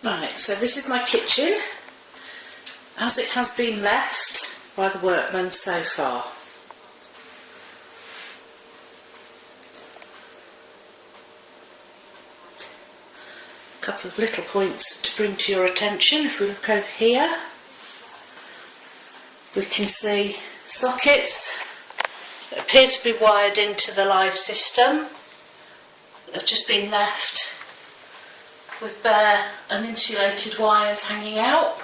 Right, so this is my kitchen as it has been left by the workmen so far. A couple of little points to bring to your attention. If we look over here, we can see sockets that appear to be wired into the live system that have just been left with bare uninsulated wires hanging out.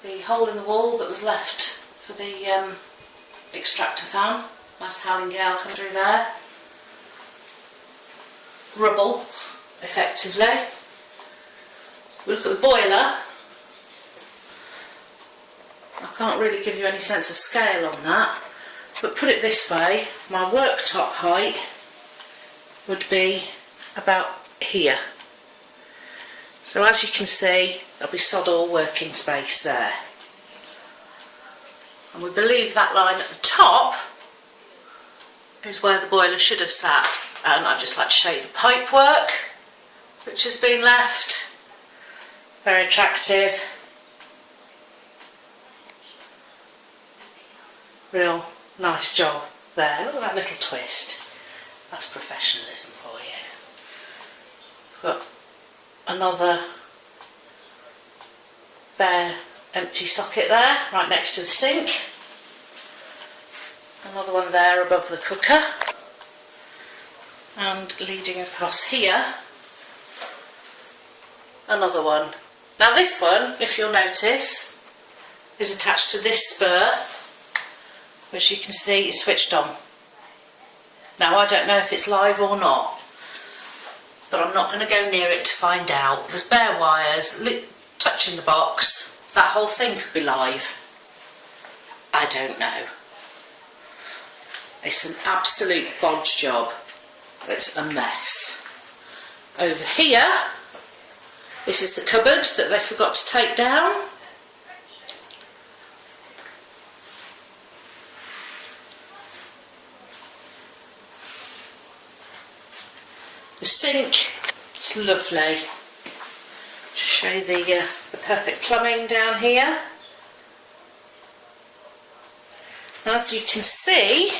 The hole in the wall that was left for the extractor fan, nice howling gale come through there. Rubble, effectively. We look at the boiler. I can't really give you any sense of scale on that, but put it this way, my worktop height would be about here. So as you can see, there'll be sod all working space there. And we believe that line at the top is where the boiler should have sat. And I'd just like to show you the pipe work which has been left. Very attractive. Real nice job there. Look at that little twist. That's professionalism for you. Got another bare empty socket there, right next to the sink. Another one there above the cooker. And leading across here, another one. Now this one, if you'll notice, is attached to this spur, which you can see is switched on. Now I don't know if it's live or not, but I'm not going to go near it to find out. There's bare wires touching the box. That whole thing could be live. I don't know. It's an absolute bodge job. It's a mess. Over here, this is the cupboard that they forgot to take down. The sink, it's lovely. Just show you the perfect plumbing down here. As you can see,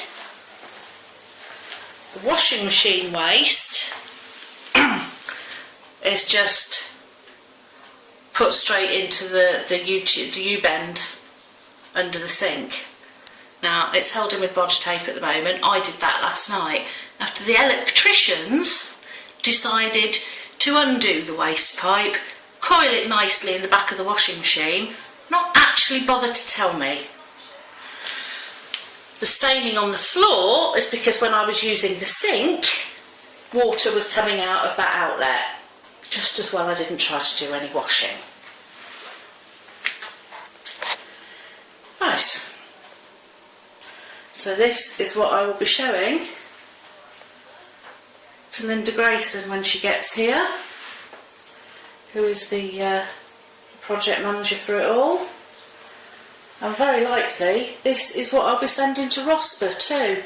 the washing machine waste is just put straight into the U-bend under the sink. Now it's held in with bodge tape at the moment. I did that last night after the electricians decided to undo the waste pipe, coil it nicely in the back of the washing machine, not actually bother to tell me. The staining on the floor is because when I was using the sink, water was coming out of that outlet. Just as well I didn't try to do any washing. Right. So this is what I will be showing to Linda Grayson when she gets here, who is the project manager for it all. And very likely this is what I'll be sending to ROSPA too,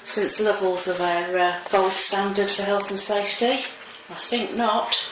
since levels are our gold standard for health and safety. I think not.